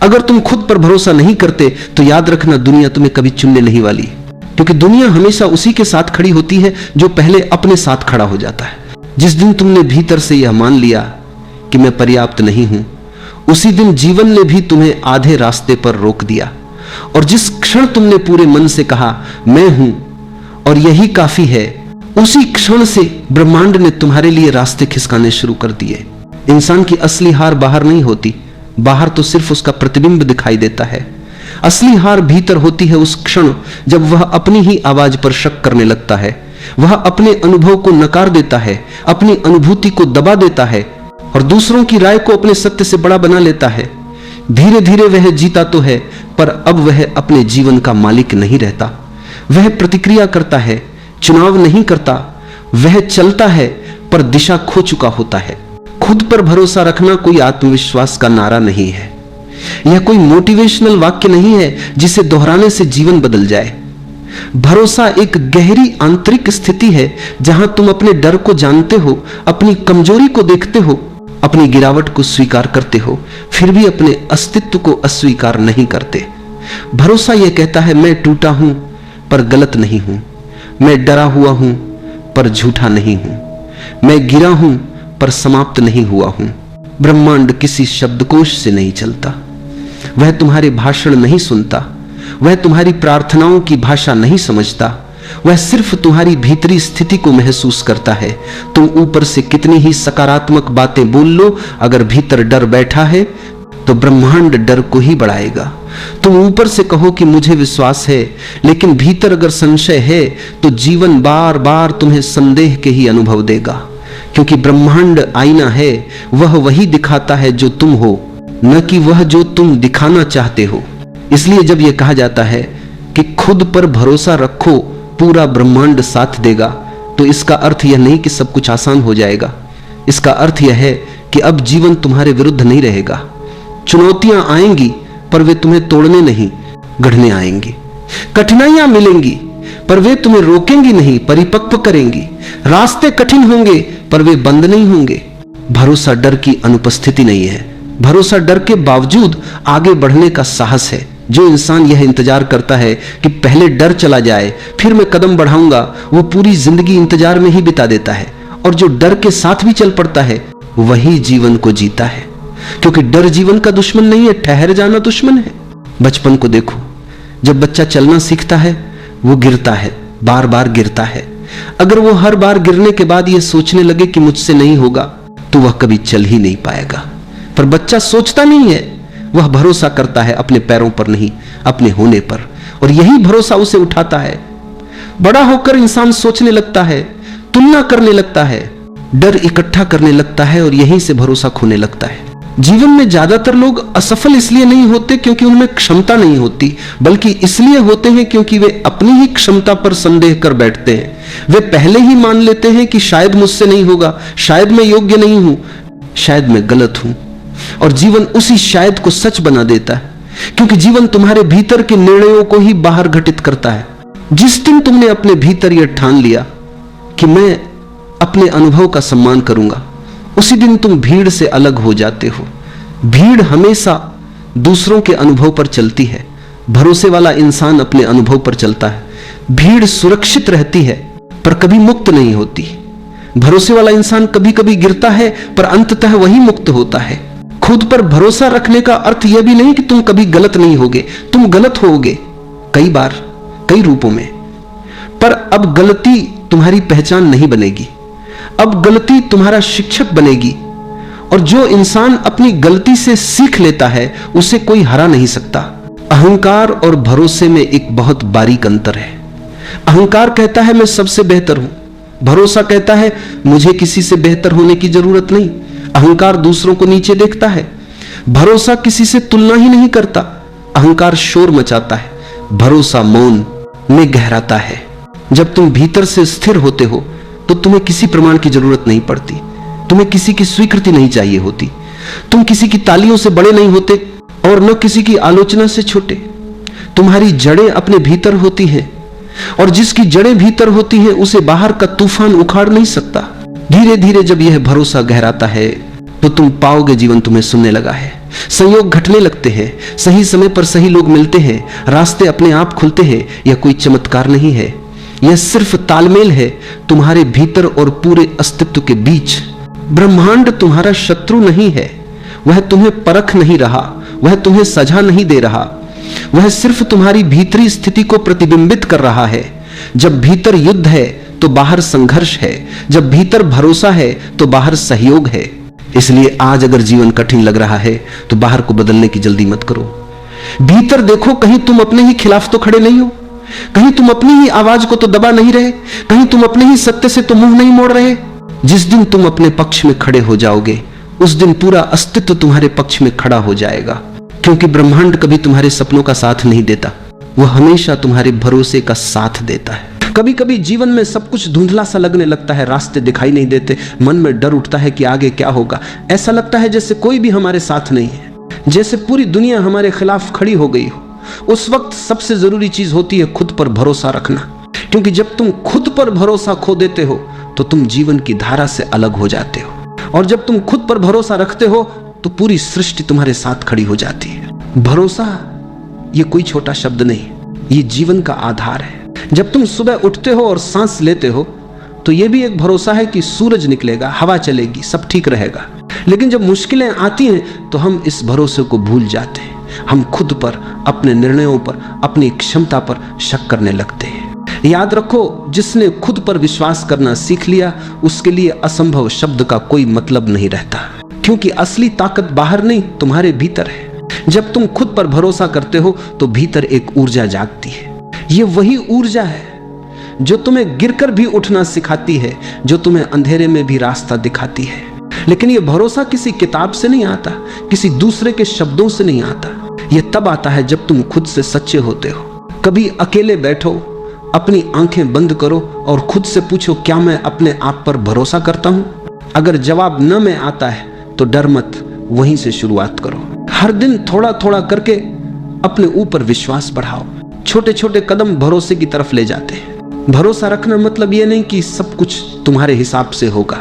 अगर तुम खुद पर भरोसा नहीं करते तो याद रखना दुनिया तुम्हें कभी चुनने नहीं वाली, क्योंकि दुनिया हमेशा उसी के साथ खड़ी होती है जो पहले अपने साथ खड़ा हो जाता है। जिस दिन तुमने भीतर से यह मान लिया कि मैं पर्याप्त नहीं हूं, उसी दिन जीवन ने भी तुम्हें आधे रास्ते पर रोक दिया। और जिस क्षण तुमने पूरे मन से कहा मैं हूं और यही काफी है, उसी क्षण से ब्रह्मांड ने तुम्हारे लिए रास्ते खिसकाने शुरू कर दिए। इंसान की असली हार बाहर नहीं होती, बाहर तो सिर्फ उसका प्रतिबिंब दिखाई देता है। असली हार भीतर होती है उस क्षण जब वह अपनी ही आवाज पर शक करने लगता है, वह अपने अनुभव को नकार देता है, अपनी अनुभूति को दबा देता है और दूसरों की राय को अपने सत्य से बड़ा बना लेता है। धीरे धीरे वह जीता तो है, पर अब वह अपने जीवन का मालिक नहीं रहता। वह प्रतिक्रिया करता है, चुनाव नहीं करता। वह चलता है पर दिशा खो चुका होता है। खुद पर भरोसा रखना कोई आत्मविश्वास का नारा नहीं है, यह कोई मोटिवेशनल वाक्य नहीं है जिसे दोहराने से जीवन बदल जाए। भरोसा एक गहरी आंतरिक स्थिति है जहां तुम अपने डर को जानते हो, अपनी कमजोरी को देखते हो, अपनी गिरावट को स्वीकार करते हो, फिर भी अपने अस्तित्व को अस्वीकार नहीं करते। भरोसा यह कहता है मैं टूटा हूं पर गलत नहीं हूं, मैं डरा हुआ हूं पर झूठा नहीं हूं, मैं गिरा हूं पर समाप्त नहीं हुआ हूं। ब्रह्मांड किसी शब्दकोश से नहीं चलता, वह तुम्हारे भाषण नहीं सुनता, वह तुम्हारी प्रार्थनाओं की भाषा नहीं समझता, वह सिर्फ तुम्हारी भीतरी स्थिति को महसूस करता है। तुम ऊपर से कितनी ही सकारात्मक बातें बोल लो, अगर भीतर डर बैठा है तो ब्रह्मांड डर को ही बढ़ाएगा। तुम ऊपर से कहो कि मुझे विश्वास है, लेकिन भीतर अगर संशय है तो जीवन बार बार तुम्हें संदेह के ही अनुभव देगा, क्योंकि ब्रह्मांड आईना है, वह वही दिखाता है जो तुम हो, न कि वह जो तुम दिखाना चाहते हो। इसलिए जब यह कहा जाता है कि खुद पर भरोसा रखो, पूरा ब्रह्मांड साथ देगा, तो इसका अर्थ यह नहीं कि सब कुछ आसान हो जाएगा। इसका अर्थ यह है कि अब जीवन तुम्हारे विरुद्ध नहीं रहेगा। चुनौतियां आएंगी पर वे तुम्हें तोड़ने नहीं, गढ़ने आएंगी। कठिनाइयां मिलेंगी पर वे तुम्हें रोकेंगी नहीं, परिपक्व करेंगी। रास्ते कठिन होंगे पर वे बंद नहीं होंगे। भरोसा डर की अनुपस्थिति नहीं है, भरोसा डर के बावजूद आगे बढ़ने का साहस है। जो इंसान यह इंतजार करता है कि पहले डर चला जाए फिर मैं कदम बढ़ाऊंगा, वो पूरी जिंदगी इंतजार में ही बिता देता है। और जो डर के साथ भी चल पड़ता है वही जीवन को जीता है, क्योंकि डर जीवन का दुश्मन नहीं है, ठहर जाना दुश्मन है। बचपन को देखो, जब बच्चा चलना सीखता है वो गिरता है, बार बार गिरता है। अगर वो हर बार गिरने के बाद ये सोचने लगे कि मुझसे नहीं होगा, तो वह कभी चल ही नहीं पाएगा। पर बच्चा सोचता नहीं है, वह भरोसा करता है अपने पैरों पर नहीं, अपने होने पर, और यही भरोसा उसे उठाता है। बड़ा होकर इंसान सोचने लगता है, तुलना करने लगता है, डर इकट्ठा करने लगता है और यहीं से भरोसा खोने लगता है। जीवन में ज्यादातर लोग असफल इसलिए नहीं होते क्योंकि उनमें क्षमता नहीं होती, बल्कि इसलिए होते हैं क्योंकि वे अपनी ही क्षमता पर संदेह कर बैठते हैं। वे पहले ही मान लेते हैं कि शायद मुझसे नहीं होगा, शायद मैं योग्य नहीं हूं, शायद मैं गलत हूं, और जीवन उसी शायद को सच बना देता है, क्योंकि जीवन तुम्हारे भीतर के निर्णयों को ही बाहर घटित करता है। जिस दिन तुमने अपने भीतर यह ठान लिया कि मैं अपने अनुभव का सम्मान करूंगा, उसी दिन तुम भीड़ से अलग हो जाते हो। भीड़ हमेशा दूसरों के अनुभव पर चलती है, भरोसे वाला इंसान अपने अनुभव पर चलता है। भीड़ सुरक्षित रहती है पर कभी मुक्त नहीं होती। भरोसे वाला इंसान कभी कभी गिरता है पर अंततः वही मुक्त होता है। खुद पर भरोसा रखने का अर्थ यह भी नहीं कि तुम कभी गलत नहीं होगे, तुम गलत होगे कई बार, कई रूपों में, पर अब गलती तुम्हारी पहचान नहीं बनेगी, अब गलती तुम्हारा शिक्षक बनेगी। और जो इंसान अपनी गलती से सीख लेता है उसे कोई हरा नहीं सकता। अहंकार और भरोसे में एक बहुत बारीक अंतर है। अहंकार कहता है मैं सबसे बेहतर हूं, भरोसा कहता है मुझे किसी से बेहतर होने की जरूरत नहीं। अहंकार दूसरों को नीचे देखता है, भरोसा किसी से तुलना ही नहीं करता। अहंकार शोर मचाता है, भरोसा मौन में गहराता है। जब तुम भीतर से स्थिर होते हो तो तुम्हें किसी प्रमाण की जरूरत नहीं पड़ती, तुम्हें किसी की स्वीकृति नहीं चाहिए होती। तुम किसी की तालियों से बड़े नहीं होते और न किसी की आलोचना से छोटे। तुम्हारी जड़ें अपने भीतर होती हैं, और जिसकी जड़ें भीतर होती हैं उसे बाहर का तूफान उखाड़ नहीं सकता। धीरे धीरे जब यह भरोसा गहराता है तो तुम पाओगे जीवन तुम्हें सुनने लगा है। संयोग घटने लगते हैं, सही समय पर सही लोग मिलते हैं, रास्ते अपने आप खुलते हैं। यह कोई चमत्कार नहीं है, यह सिर्फ तालमेल है तुम्हारे भीतर और पूरे अस्तित्व के बीच। ब्रह्मांड तुम्हारा शत्रु नहीं है, वह तुम्हें परख नहीं रहा, वह तुम्हें सजा नहीं दे रहा, वह सिर्फ तुम्हारी भीतरी स्थिति को प्रतिबिंबित कर रहा है। जब भीतर युद्ध है तो बाहर संघर्ष है, जब भीतर भरोसा है तो बाहर सहयोग है। इसलिए आज अगर जीवन कठिन लग रहा है तो बाहर को बदलने की जल्दी मत करो। भीतर देखो, कहीं तुम अपने ही खिलाफ तो खड़े नहीं हो, कहीं तुम अपनी ही आवाज को तो दबा नहीं रहे, कहीं तुम अपने ही सत्य से तो मुंह नहीं मोड़ रहे। जिस दिन तुम अपने पक्ष में खड़े हो जाओगे उस दिन पूरा अस्तित्व तुम्हारे पक्ष में खड़ा हो जाएगा, क्योंकि ब्रह्मांड कभी तुम्हारे सपनों का साथ नहीं देता, वह हमेशा तुम्हारे भरोसे का साथ देता है। कभी कभी जीवन में सब कुछ धुंधला सा लगने लगता है, रास्ते दिखाई नहीं देते, मन में डर उठता है कि आगे क्या होगा। ऐसा लगता है जैसे कोई भी हमारे साथ नहीं है, जैसे पूरी दुनिया हमारे खिलाफ खड़ी हो गई हो। उस वक्त सबसे जरूरी चीज होती है खुद पर भरोसा रखना, क्योंकि जब तुम खुद पर भरोसा खो देते हो तो तुम जीवन की धारा से अलग हो जाते हो, और जब तुम खुद पर भरोसा रखते हो तो पूरी सृष्टि तुम्हारे साथ खड़ी हो जाती है। भरोसा ये कोई छोटा शब्द नहीं, ये जीवन का आधार है। जब तुम सुबह उठते हो और सांस लेते हो तो यह भी एक भरोसा है कि सूरज निकलेगा, हवा चलेगी, सब ठीक रहेगा। लेकिन जब मुश्किलें आती हैं तो हम इस भरोसे को भूल जाते हैं, हम खुद पर, अपने निर्णयों पर, अपनी क्षमता पर शक करने लगते हैं। याद रखो, जिसने खुद पर विश्वास करना सीख लिया उसके लिए असंभव शब्द का कोई मतलब नहीं रहता, क्योंकि असली ताकत बाहर नहीं तुम्हारे भीतर है। जब तुम खुद पर भरोसा करते हो तो भीतर एक ऊर्जा जागती है। ये वही ऊर्जा है जो तुम्हें गिरकर भी उठना सिखाती है, जो तुम्हें अंधेरे में भी रास्ता दिखाती है। लेकिन यह भरोसा किसी किताब से नहीं आता, किसी दूसरे के शब्दों से नहीं आता। यह तब आता है जब तुम खुद से सच्चे होते हो। कभी अकेले बैठो, अपनी आंखें बंद करो और खुद से पूछो, क्या मैं अपने आप पर भरोसा करता हूं? अगर जवाब न में आता है तो डर मत, वहीं से शुरुआत करो। हर दिन थोड़ा थोड़ा करके अपने ऊपर विश्वास बढ़ाओ। छोटे छोटे कदम भरोसे की तरफ ले जाते हैं। भरोसा रखना मतलब यह नहीं कि सब कुछ तुम्हारे हिसाब से होगा।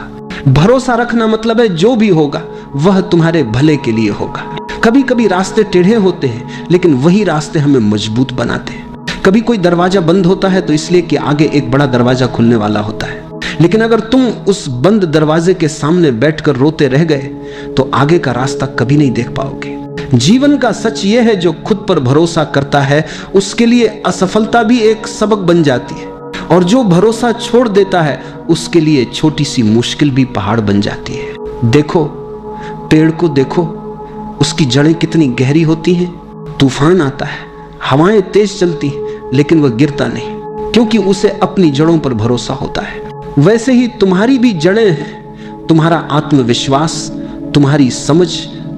भरोसा रखना मतलब है जो भी होगा वह तुम्हारे भले के लिए होगा। कभी कभी रास्ते टेढ़े होते हैं, लेकिन वही रास्ते हमें मजबूत बनाते हैं। कभी कोई दरवाजा बंद होता है तो इसलिए कि आगे एक बड़ा दरवाजा खुलने वाला होता है, लेकिन अगर तुम उस बंद दरवाजे के सामने बैठकर रोते रह गए तो आगे का रास्ता कभी नहीं देख पाओगे। जीवन का सच यह है, जो खुद पर भरोसा करता है उसके लिए असफलता भी एक सबक बन जाती है, और जो भरोसा छोड़ देता है उसके लिए छोटी सी मुश्किल भी पहाड़ बन जाती है। देखो, पेड़ को देखो, उसकी जड़ें कितनी गहरी होती हैं। तूफान आता है, हवाएं तेज चलती हैं, लेकिन वह गिरता नहीं, क्योंकि उसे अपनी जड़ों पर भरोसा होता है। वैसे ही तुम्हारी भी जड़ें हैं, तुम्हारा आत्मविश्वास, तुम्हारी समझ,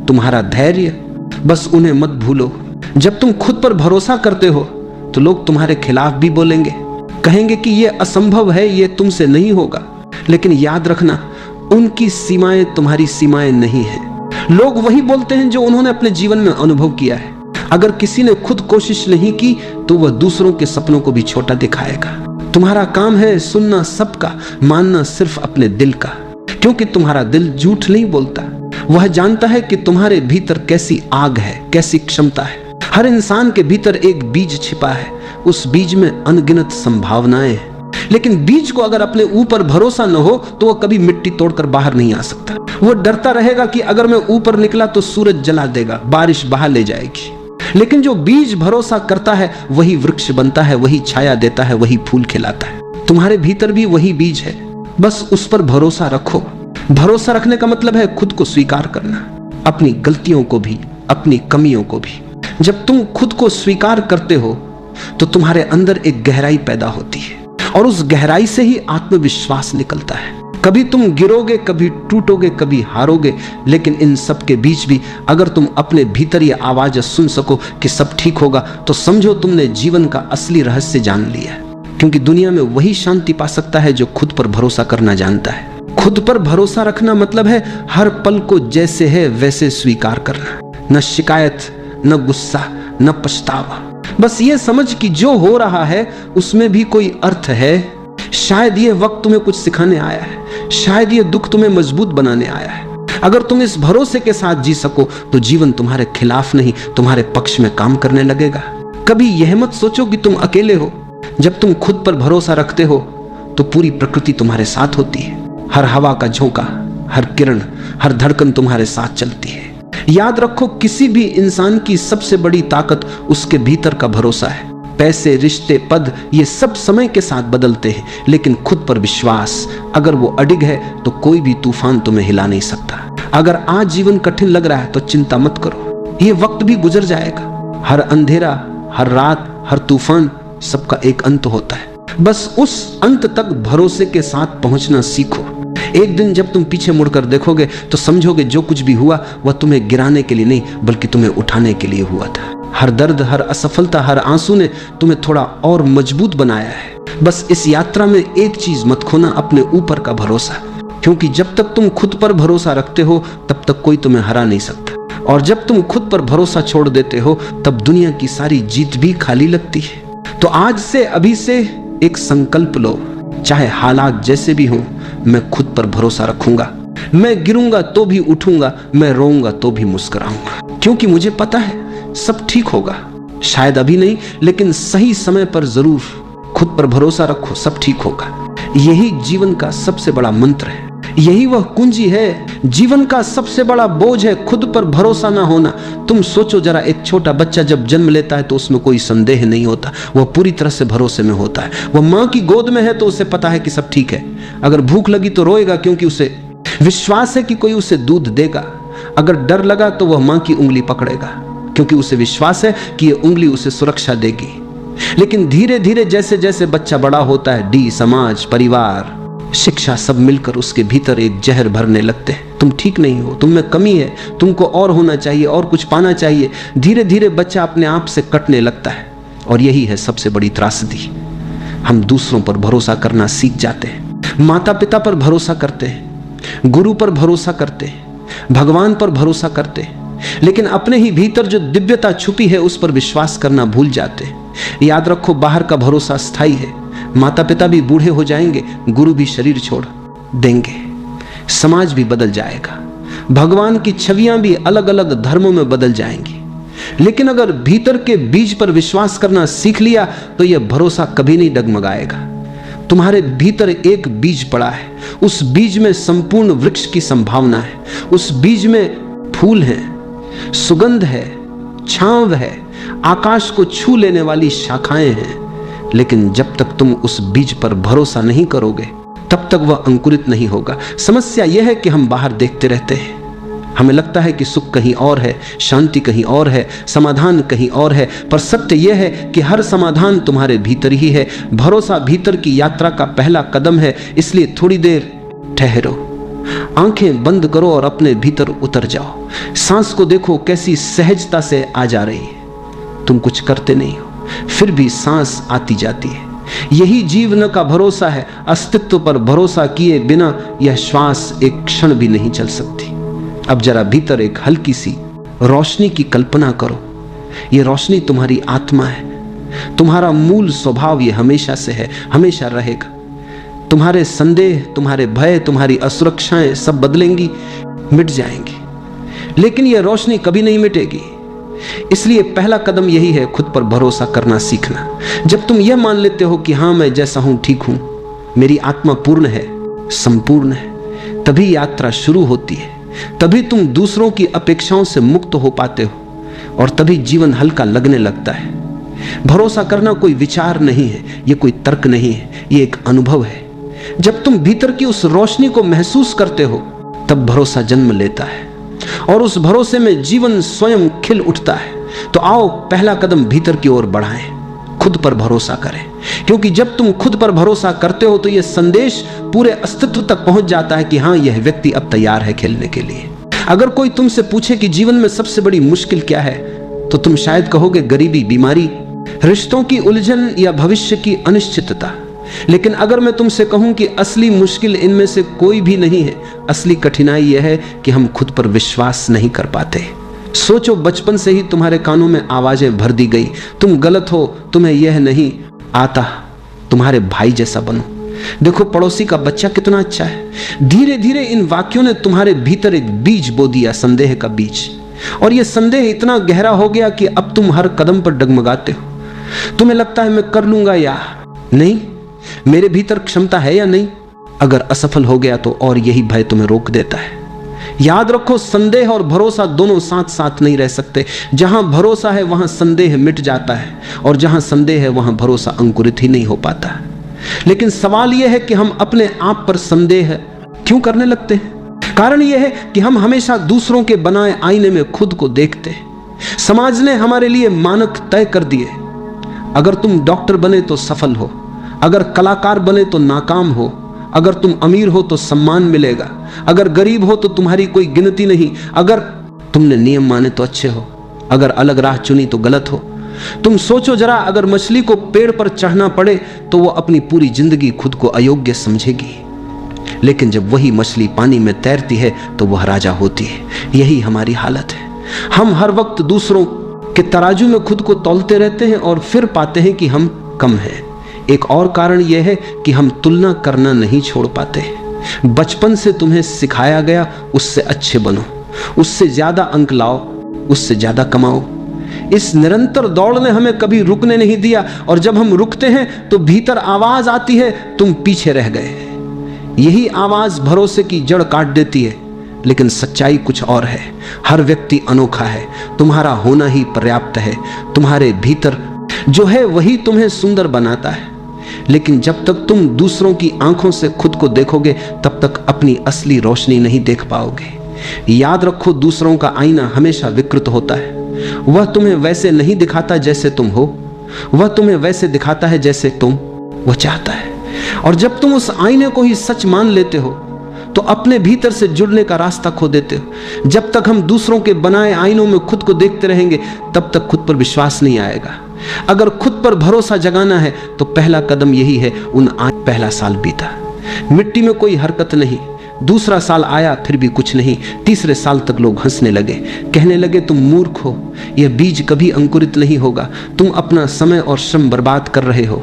तुम्हारा धैर्य, बस उन्हें मत भूलो। जब तुम खुद पर भरोसा करते हो तो लोग तुम्हारे खिलाफ भी बोलेंगे, कहेंगे कि यह असंभव है, यह तुमसे नहीं होगा। लेकिन याद रखना, उनकी सीमाएं तुम्हारी सीमाएं नहीं हैं। लोग वही बोलते हैं जो उन्होंने अपने जीवन में अनुभव किया है। अगर किसी ने खुद कोशिश नहीं की तो वह दूसरों के सपनों को भी छोटा दिखाएगा। तुम्हारा काम है सुनना सबका, मानना सिर्फ अपने दिल का, क्योंकि तुम्हारा दिल झूठ नहीं बोलता। वह जानता है कि तुम्हारे भीतर कैसी आग है, कैसी क्षमता है। हर इंसान के भीतर एक बीज छिपा है, उस बीज में अनगिनत संभावनाएं हैं। लेकिन बीज को अगर अपने ऊपर भरोसा न हो तो वह कभी मिट्टी तोड़कर बाहर नहीं आ सकता। वह डरता रहेगा कि अगर मैं ऊपर निकला तो सूरज जला देगा, बारिश बहा ले जाएगी। लेकिन जो बीज भरोसा करता है वही वृक्ष बनता है, वही छाया देता है, वही फूल खिलाता है। तुम्हारे भीतर भी वही बीज है, बस उस पर भरोसा रखो। भरोसा रखने का मतलब है खुद को स्वीकार करना, अपनी गलतियों को भी, अपनी कमियों को भी। जब तुम खुद को स्वीकार करते हो तो तुम्हारे अंदर एक गहराई पैदा होती है, और उस गहराई से ही आत्मविश्वास निकलता है। कभी तुम गिरोगे, कभी टूटोगे, कभी हारोगे, लेकिन इन सब के बीच भी अगर तुम अपने भीतर ये आवाज सुन सको कि सब ठीक होगा, तो समझो तुमने जीवन का असली रहस्य जान लिया है। क्योंकि दुनिया में वही शांति पा सकता है जो खुद पर भरोसा करना जानता है। खुद पर भरोसा रखना मतलब है हर पल को जैसे है वैसे स्वीकार करना, न शिकायत, न गुस्सा, न पछतावा। बस ये समझ कि जो हो रहा है उसमें भी कोई अर्थ है। शायद ये वक्त तुम्हें कुछ सिखाने आया है, शायद ये दुख तुम्हें मजबूत बनाने आया है। अगर तुम इस भरोसे के साथ जी सको तो जीवन तुम्हारे खिलाफ नहीं, तुम्हारे पक्ष में काम करने लगेगा। कभी यह मत सोचो कि तुम अकेले हो। जब तुम खुद पर भरोसा रखते हो तो पूरी प्रकृति तुम्हारे साथ होती है। हर हवा का झोंका, हर किरण, हर धड़कन तुम्हारे साथ चलती है। याद रखो, किसी भी इंसान की सबसे बड़ी ताकत उसके भीतर का भरोसा है। पैसे, रिश्ते, पद, ये सब समय के साथ बदलते हैं, लेकिन खुद पर विश्वास अगर वो अडिग है तो कोई भी तूफान तुम्हें हिला नहीं सकता। अगर आज जीवन कठिन लग रहा है तो चिंता मत करो, ये वक्त भी गुजर जाएगा। हर अंधेरा, हर रात, हर तूफान, सबका एक अंत होता है। बस उस अंत तक भरोसे के साथ पहुंचना सीखो। एक दिन जब तुम पीछे मुड़कर देखोगे तो समझोगे जो कुछ भी हुआ वह तुम्हें गिराने के लिए नहीं बल्कि तुम्हें उठाने के लिए हुआ था। हर दर्द, हर असफलता, हर आंसू ने तुम्हें थोड़ा और मजबूत बनाया है। बस इस यात्रा में एक चीज मत खोना, अपने ऊपर का भरोसा, क्योंकि जब तक तुम खुद पर भरोसा रखते हो तब तक कोई तुम्हें हरा नहीं सकता, और जब तुम खुद पर भरोसा छोड़ देते हो तब दुनिया की सारी जीत भी खाली लगती है। तो आज से, अभी से एक संकल्प लो, चाहे हालात जैसे भी हों, मैं खुद पर भरोसा रखूंगा। मैं गिरूंगा तो भी उठूंगा, मैं रोऊंगा तो भी मुस्कुराऊंगा, क्योंकि मुझे पता है सब ठीक होगा। शायद अभी नहीं, लेकिन सही समय पर जरूर। खुद पर भरोसा रखो, सब ठीक होगा। यही जीवन का सबसे बड़ा मंत्र है, यही वह कुंजी है। जीवन का सबसे बड़ा बोझ है खुद पर भरोसा ना होना। तुम सोचो जरा, एक छोटा बच्चा जब जन्म लेता है तो उसमें कोई संदेह नहीं होता, वह पूरी तरह से भरोसे में होता है। वह माँ की गोद में है तो उसे पता है कि सब ठीक है। अगर भूख लगी तो रोएगा क्योंकि उसे विश्वास है कि कोई उसे दूध देगा। अगर डर लगा तो वह माँ की उंगली पकड़ेगा क्योंकि उसे विश्वास है कि यह उंगली उसे सुरक्षा देगी। लेकिन धीरे धीरे जैसे जैसे बच्चा बड़ा होता है, समाज, परिवार, शिक्षा, सब मिलकर उसके भीतर एक जहर भरने लगते हैं। तुम ठीक नहीं हो, तुम में कमी है, तुमको और होना चाहिए, और कुछ पाना चाहिए। धीरे धीरे बच्चा अपने आप से कटने लगता है, और यही है सबसे बड़ी त्रासदी। हम दूसरों पर भरोसा करना सीख जाते हैं, माता पिता पर भरोसा करते हैं, गुरु पर भरोसा करते हैं, भगवान पर भरोसा करते हैं, लेकिन अपने ही भीतर जो दिव्यता छुपी है उस पर विश्वास करना भूल जाते हैं। याद रखो, बाहर का भरोसा स्थायी है। माता पिता भी बूढ़े हो जाएंगे, गुरु भी शरीर छोड़ देंगे, समाज भी बदल जाएगा, भगवान की छवियां भी अलग अलग धर्मों में बदल जाएंगी। लेकिन अगर भीतर के बीज पर विश्वास करना सीख लिया तो यह भरोसा कभी नहीं डगमगाएगा। तुम्हारे भीतर एक बीज पड़ा है, उस बीज में संपूर्ण वृक्ष की संभावना है। उस बीज में फूल है, सुगंध है, छांव है, आकाश को छू लेने वाली शाखाएं हैं। लेकिन जब तक तुम उस बीज पर भरोसा नहीं करोगे तब तक वह अंकुरित नहीं होगा। समस्या यह है कि हम बाहर देखते रहते हैं, हमें लगता है कि सुख कहीं और है, शांति कहीं और है, समाधान कहीं और है, पर सत्य यह है कि हर समाधान तुम्हारे भीतर ही है। भरोसा भीतर की यात्रा का पहला कदम है, इसलिए थोड़ी देर ठहरो, आंखें बंद करो और अपने भीतर उतर जाओ। सांस को देखो कैसी सहजता से आ जा रही है। तुम कुछ करते नहीं हो, फिर भी सांस आती जाती है। यही जीवन का भरोसा है। अस्तित्व पर भरोसा किए बिना यह श्वास एक क्षण भी नहीं चल सकती। अब जरा भीतर एक हल्की सी रोशनी की कल्पना करो। यह रोशनी तुम्हारी आत्मा है, तुम्हारा मूल स्वभाव ये हमेशा से है, हमेशा रहेगा। तुम्हारे संदेह, तुम्हारे भय, तुम्हारी असुरक्षाएं सब बदलेंगी, मिट जाएंगी, लेकिन यह रोशनी कभी नहीं मिटेगी। इसलिए पहला कदम यही है, खुद पर भरोसा करना सीखना। जब तुम यह मान लेते हो कि हाँ, मैं जैसा हूं ठीक हूं, मेरी आत्मा पूर्ण है, संपूर्ण है, तभी यात्रा शुरू होती है। तभी तुम दूसरों की अपेक्षाओं से मुक्त हो पाते हो और तभी जीवन हल्का लगने लगता है। भरोसा करना कोई विचार नहीं है, यह कोई तर्क नहीं है, यह एक अनुभव है। जब तुम भीतर की उस रोशनी को महसूस करते हो तब भरोसा जन्म लेता है और उस भरोसे में जीवन स्वयं खिल उठता है। तो आओ पहला कदम भीतर की ओर बढ़ाएं, खुद पर भरोसा करें, क्योंकि जब तुम खुद पर भरोसा करते हो तो यह संदेश पूरे अस्तित्व तक पहुंच जाता है कि हाँ, यह व्यक्ति अब तैयार है खेलने के लिए। अगर कोई तुमसे पूछे कि जीवन में सबसे बड़ी मुश्किल क्या है, तो तुम शायद कहोगे गरीबी, बीमारी, रिश्तों की उलझन या भविष्य की अनिश्चितता। लेकिन अगर मैं तुमसे कहूं कि असली मुश्किल इनमें से कोई भी नहीं है, असली कठिनाई यह है कि हम खुद पर विश्वास नहीं कर पाते। सोचो, बचपन से ही तुम्हारे कानों में आवाजें भर दी गई, तुम गलत हो, तुम्हें यह नहीं आता, तुम्हारे भाई जैसा बनो। देखो पड़ोसी का बच्चा कितना अच्छा है। धीरे धीरे इन वाक्यों ने तुम्हारे भीतर एक बीज बो दिया, संदेह का बीज। और यह संदेह इतना गहरा हो गया कि अब तुम हर कदम पर डगमगाते हो। तुम्हें लगता है मैं कर लूंगा या नहीं, मेरे भीतर क्षमता है या नहीं। अगर असफल हो गया तो और यही भय तुम्हें रोक देता है। याद रखो, संदेह और भरोसा दोनों साथ साथ नहीं रह सकते। जहां भरोसा है वहां संदेह मिट जाता है, और जहां संदेह है वहां भरोसा अंकुरित ही नहीं हो पाता। लेकिन सवाल यह है कि हम अपने आप पर संदेह क्यों करने लगते हैं। कारण यह है कि हम हमेशा दूसरों के बनाए आईने में खुद को देखते हैं। समाज ने हमारे लिए मानक तय कर दिए। अगर तुम डॉक्टर बने तो सफल हो, अगर कलाकार बने तो नाकाम हो, अगर तुम अमीर हो तो सम्मान मिलेगा, अगर गरीब हो तो तुम्हारी कोई गिनती नहीं, अगर तुमने नियम माने तो अच्छे हो, अगर अलग राह चुनी तो गलत हो। तुम सोचो जरा, अगर मछली को पेड़ पर चढ़ना पड़े तो वो अपनी पूरी जिंदगी खुद को अयोग्य समझेगी, लेकिन जब वही मछली पानी में तैरती है तो वह राजा होती है। यही हमारी हालत है। हम हर वक्त दूसरों के तराजू में खुद को तौलते रहते हैं और फिर पाते हैं कि हम कम हैं। एक और कारण यह है कि हम तुलना करना नहीं छोड़ पाते। बचपन से तुम्हें सिखाया गया उससे अच्छे बनो, उससे ज्यादा अंक लाओ, उससे ज्यादा कमाओ। इस निरंतर दौड़ ने हमें कभी रुकने नहीं दिया, और जब हम रुकते हैं तो भीतर आवाज आती है, तुम पीछे रह गए। यही आवाज भरोसे की जड़ काट देती है। लेकिन सच्चाई कुछ और है। हर व्यक्ति अनोखा है। तुम्हारा होना ही पर्याप्त है। तुम्हारे भीतर जो है वही तुम्हें सुंदर बनाता है। लेकिन जब तक तुम दूसरों की आंखों से खुद को देखोगे तब तक अपनी असली रोशनी नहीं देख पाओगे। याद रखो, दूसरों का आईना हमेशा विकृत होता है। वह तुम्हें वैसे नहीं दिखाता जैसे तुम हो, वह तुम्हें वैसे दिखाता है जैसे वह चाहता है। और जब तुम उस आईने को ही सच मान लेते हो तो अपने भीतर से जुड़ने का रास्ता खो देते हो। जब तक हम दूसरों के बनाए आईनों में खुद को देखते रहेंगे तब तक खुद पर विश्वास नहीं आएगा। अगर खुद पर भरोसा जगाना है तो पहला कदम यही है। पहला साल बीता, मिट्टी में कोई हरकत नहीं। दूसरा साल आया, फिर भी कुछ नहीं। तीसरे साल तक लोग हंसने लगे, कहने लगे तुम मूर्ख हो, यह बीज कभी अंकुरित नहीं होगा, तुम अपना समय और श्रम बर्बाद कर रहे हो।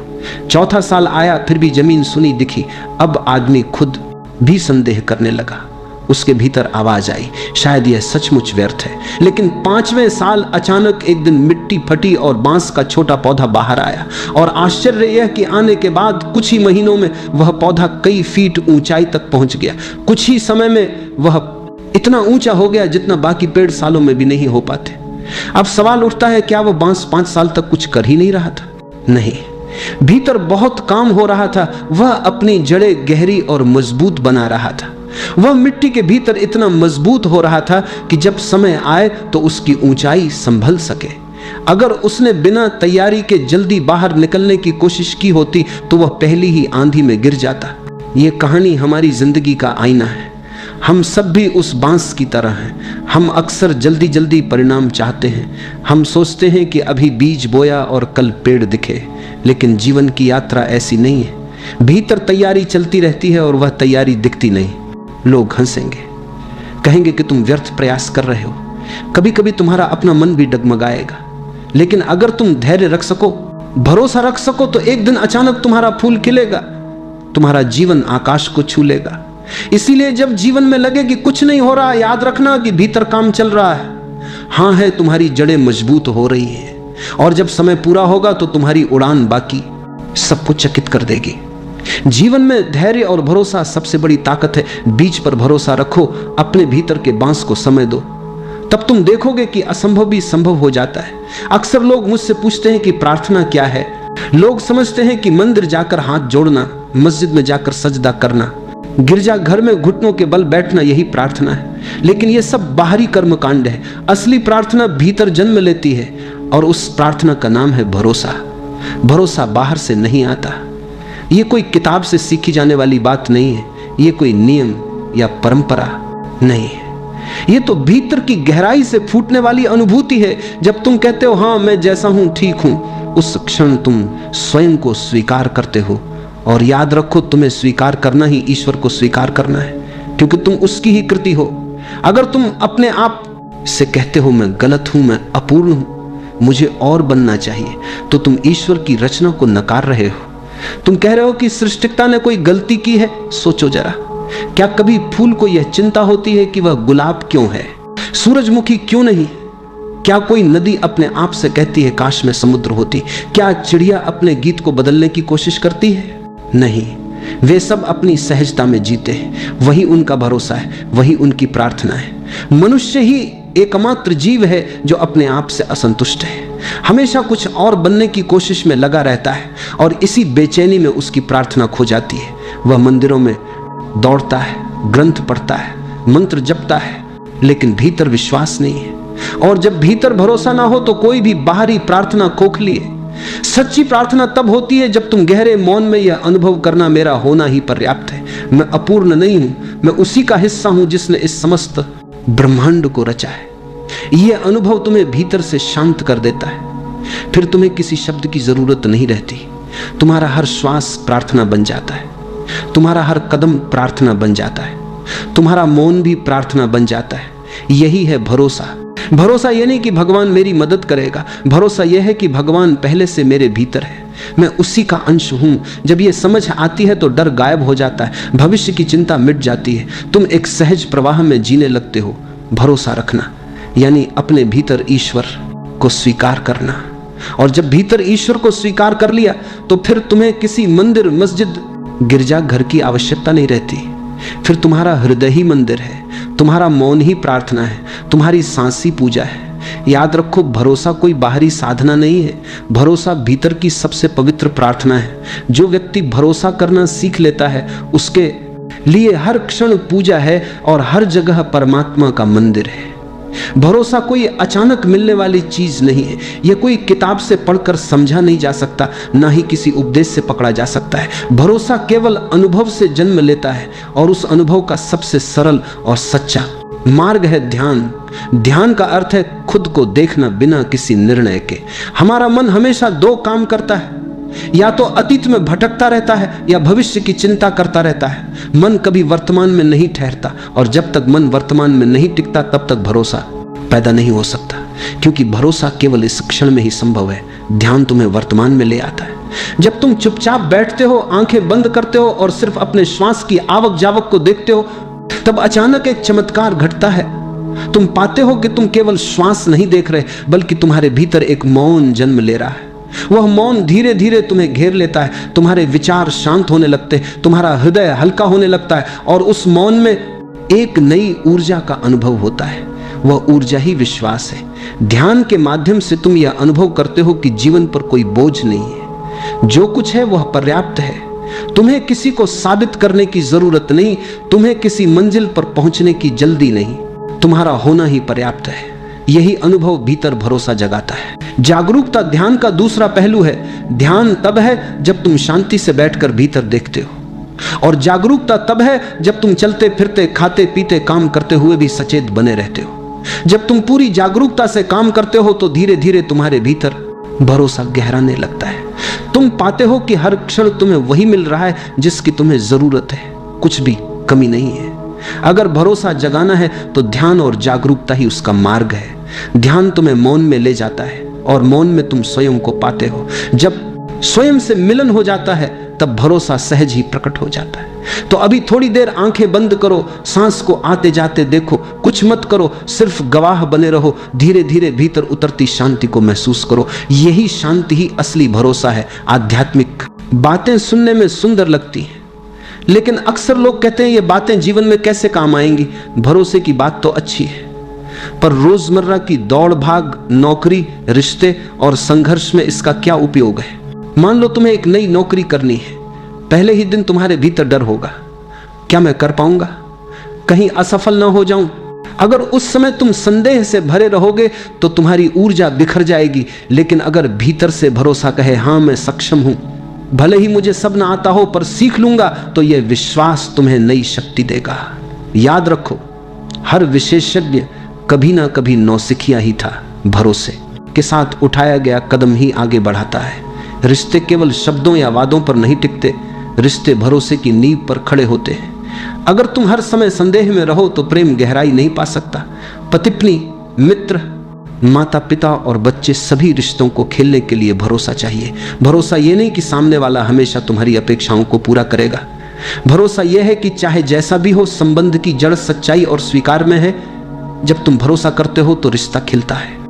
चौथा साल आया, फिर भी जमीन सुनी दिखी। अब आदमी खुद भी संदेह करने लगा। उसके भीतर आवाज आई, शायद यह सचमुच व्यर्थ है। लेकिन 5वें साल अचानक एक दिन मिट्टी फटी और बांस का छोटा पौधा बाहर आया। और आश्चर्य यह कि आने के बाद कुछ ही महीनों में वह पौधा कई फीट ऊंचाई तक पहुंच गया। कुछ ही समय में वह इतना ऊंचा हो गया जितना बाकी पेड़ सालों में भी नहीं हो पाते। अब सवाल उठता है, क्या वह बांस 5 साल तक कुछ कर ही नहीं रहा था? नहीं, भीतर बहुत काम हो रहा था। वह अपनी जड़ें गहरी और मजबूत बना रहा था। वह मिट्टी के भीतर इतना मजबूत हो रहा था कि जब समय आए तो उसकी ऊंचाई संभल सके। अगर उसने बिना तैयारी के जल्दी बाहर निकलने की कोशिश की होती तो वह पहली ही आंधी में गिर जाता। यह कहानी हमारी जिंदगी का आईना है। हम सब भी उस बांस की तरह हैं। हम अक्सर जल्दी जल्दी परिणाम चाहते हैं। हम सोचते हैं कि अभी बीज बोया और कल पेड़ दिखे, लेकिन जीवन की यात्रा ऐसी नहीं है। भीतर तैयारी चलती रहती है और वह तैयारी दिखती नहीं। लोग हंसेंगे, कहेंगे कि तुम व्यर्थ प्रयास कर रहे हो। कभी कभी तुम्हारा अपना मन भी डगमगाएगा, लेकिन अगर तुम धैर्य रख सको, भरोसा रख सको, तो एक दिन अचानक तुम्हारा फूल खिलेगा, तुम्हारा जीवन आकाश को छू लेगा। इसीलिए जब जीवन में लगे कि कुछ नहीं हो रहा, याद रखना कि भीतर काम चल रहा है। हाँ है, तुम्हारी जड़ें मजबूत हो रही हैं, और जब समय पूरा होगा तो तुम्हारी उड़ान बाकी सबको चकित कर देगी। जीवन में धैर्य और भरोसा सबसे बड़ी ताकत है। बीज पर भरोसा रखो, अपने भीतर के बांस को समय दो, तब तुम देखोगे कि असंभव भी संभव हो जाता है। अक्सर लोग मुझसे पूछते हैं कि प्रार्थना क्या है। लोग समझते हैं कि मंदिर जाकर हाथ जोड़ना, मस्जिद में जाकर सजदा करना, गिरजा घर में घुटनों के बल बैठना यही प्रार्थना है। लेकिन यह सब बाहरी कर्मकांड है। असली प्रार्थना भीतर जन्म लेती है, और उस प्रार्थना का नाम है भरोसा। भरोसा बाहर से नहीं आता। ये कोई किताब से सीखी जाने वाली बात नहीं है। ये कोई नियम या परंपरा नहीं है। ये तो भीतर की गहराई से फूटने वाली अनुभूति है। जब तुम कहते हो हाँ मैं जैसा हूं ठीक हूं, उस क्षण तुम स्वयं को स्वीकार करते हो। और याद रखो, तुम्हें स्वीकार करना ही ईश्वर को स्वीकार करना है, क्योंकि तुम उसकी ही कृति हो। अगर तुम अपने आप से कहते हो मैं गलत हूं, मैं अपूर्ण हूं, मुझे और बनना चाहिए, तो तुम ईश्वर की रचना को नकार रहे हो। तुम कह रहे हो कि सृष्टिकर्ता ने कोई गलती की है। सोचो जरा, क्या कभी फूल को यह चिंता होती है कि वह गुलाब क्यों है, सूरजमुखी क्यों नहीं? क्या कोई नदी अपने आप से कहती है काश में समुद्र होती? क्या चिड़िया अपने गीत को बदलने की कोशिश करती है? नहीं, वे सब अपनी सहजता में जीते हैं। वही उनका भरोसा है, वही उनकी प्रार्थना है। मनुष्य ही एकमात्र जीव है जो अपने आप से असंतुष्ट है, हमेशा कुछ और बनने की कोशिश में लगा रहता है, और इसी बेचैनी में उसकी प्रार्थना खो जाती है। वह मंदिरों में दौड़ता है, ग्रंथ पढ़ता है, मंत्र जपता है, लेकिन भीतर विश्वास नहीं है। और जब भीतर भरोसा ना हो तो कोई भी बाहरी प्रार्थना खोखली है। सच्ची प्रार्थना तब होती है जब तुम गहरे मौन में यह अनुभव करना मेरा होना ही पर्याप्त है, मैं अपूर्ण नहीं हूं, मैं उसी का हिस्सा हूं जिसने इस समस्त ब्रह्मांड को रचा है। यह अनुभव तुम्हें भीतर से शांत कर देता है। फिर तुम्हें किसी शब्द की जरूरत नहीं रहती। तुम्हारा हर श्वास प्रार्थना बन जाता है, तुम्हारा हर कदम प्रार्थना बन जाता है, तुम्हारा मौन भी प्रार्थना बन जाता है। यही है भरोसा। भरोसा यह नहीं कि भगवान मेरी मदद करेगा, भरोसा यह है कि भगवान पहले से मेरे भीतर है, मैं उसी का अंश हूं। जब यह समझ आती है तो डर गायब हो जाता है, भविष्य की चिंता मिट जाती है, तुम एक सहज प्रवाह में जीने लगते हो। भरोसा रखना यानी अपने भीतर ईश्वर को स्वीकार करना, और जब भीतर ईश्वर को स्वीकार कर लिया तो फिर तुम्हें किसी मंदिर, मस्जिद, गिरजाघर की आवश्यकता नहीं रहती। फिर तुम्हारा हृदय ही मंदिर है, तुम्हारा मौन ही प्रार्थना है, तुम्हारी सांस ही पूजा है। याद रखो, भरोसा कोई बाहरी साधना नहीं है, भरोसा भीतर की सबसे पवित्र प्रार्थना है। जो व्यक्ति भरोसा करना सीख लेता है उसके लिए हर क्षण पूजा है और हर जगह परमात्मा का मंदिर है। भरोसा कोई अचानक मिलने वाली चीज नहीं है, यह कोई किताब से पढ़कर समझा नहीं जा सकता, ना ही किसी उपदेश से पकड़ा जा सकता है। भरोसा केवल अनुभव से जन्म लेता है, और उस अनुभव का सबसे सरल और सच्चा मार्ग है ध्यान। ध्यान का अर्थ है खुद को देखना बिना किसी निर्णय के। हमारा मन हमेशा दो काम करता है, या तो अतीत में भटकता रहता है या भविष्य की चिंता करता रहता है। मन कभी वर्तमान में नहीं ठहरता, और जब तक मन वर्तमान में नहीं टिकता तब तक भरोसा पैदा नहीं हो सकता, क्योंकि भरोसा केवल इस क्षण में ही संभव है। ध्यान तुम्हें वर्तमान में ले आता है। जब तुम चुपचाप बैठते हो, आंखें बंद करते हो और सिर्फ अपने श्वास की आवक जावक को देखते हो, तब अचानक एक चमत्कार घटता है। तुम पाते हो कि तुम केवल श्वास नहीं देख रहे, बल्कि तुम्हारे भीतर एक मौन जन्म ले रहा है। वह मौन धीरे धीरे तुम्हें घेर लेता है, तुम्हारे विचार शांत होने लगते हैं, तुम्हारा हृदय हल्का होने लगता है, और उस मौन में एक नई ऊर्जा का अनुभव होता है। वह ऊर्जा ही विश्वास है। ध्यान के माध्यम से तुम यह अनुभव करते हो कि जीवन पर कोई बोझ नहीं है, जो कुछ है वह पर्याप्त है। तुम्हें किसी को साबित करने की जरूरत नहीं, तुम्हें किसी मंजिल पर पहुंचने की जल्दी नहीं, तुम्हारा होना ही पर्याप्त है। यही अनुभव भीतर भरोसा जगाता है। जागरूकता ध्यान का दूसरा पहलू है। ध्यान तब है जब तुम शांति से बैठकर भीतर देखते हो, और जागरूकता तब है जब तुम चलते फिरते, खाते पीते, काम करते हुए भी सचेत बने रहते हो। जब तुम पूरी जागरूकता से काम करते हो तो धीरे धीरे तुम्हारे भीतर भरोसा गहराने लगता है। तुम पाते हो कि हर क्षण तुम्हें वही मिल रहा है जिसकी तुम्हें जरूरत है, कुछ भी कमी नहीं है। अगर भरोसा जगाना है तो ध्यान और जागरूकता ही उसका मार्ग है। ध्यान तुम्हें मौन में ले जाता है, और मौन में तुम स्वयं को पाते हो। जब स्वयं से मिलन हो जाता है तब भरोसा सहज ही प्रकट हो जाता है। तो अभी थोड़ी देर आंखें बंद करो, सांस को आते जाते देखो, कुछ मत करो, सिर्फ गवाह बने रहो। धीरे धीरे भीतर उतरती शांति को महसूस करो। यही शांति ही असली भरोसा है, आध्यात्मिक। बातें सुनने में सुंदर लगती हैं, लेकिन अक्सर लोग कहते हैं ये बातें जीवन में कैसे काम आएंगी। भरोसे की बात तो अच्छी है, पर रोजमर्रा की दौड़ भाग, नौकरी, रिश्ते और संघर्ष में इसका क्या उपयोग है। मान लो तुम्हें एक नई नौकरी करनी है, पहले ही दिन तुम्हारे भीतर डर होगा, क्या मैं कर पाऊंगा, कहीं असफल ना हो जाऊं। अगर उस समय तुम संदेह से भरे रहोगे तो तुम्हारी ऊर्जा बिखर जाएगी। लेकिन अगर भीतर से भरोसा कहे हाँ मैं सक्षम हूं, भले ही मुझे सब ना आता हो पर सीख लूंगा, तो यह विश्वास तुम्हें नई शक्ति देगा। याद रखो, हर विशेषज्ञ कभी ना कभी नौसिखिया ही था। भरोसे के साथ उठाया गया कदम ही आगे बढ़ाता है। रिश्ते केवल शब्दों या वादों पर नहीं टिकते, रिश्ते भरोसे की नींव पर खड़े होते हैं। अगर तुम हर समय संदेह में रहो तो प्रेम गहराई नहीं पा सकता। पति पत्नी, मित्र, माता पिता और बच्चे सभी रिश्तों को खेलने के लिए भरोसा चाहिए। भरोसा ये नहीं कि सामने वाला हमेशा तुम्हारी अपेक्षाओं को पूरा करेगा। भरोसा यह है कि चाहे जैसा भी हो, संबंध की जड़ सच्चाई और स्वीकार में है। जब तुम भरोसा करते हो तो रिश्ता खिलता है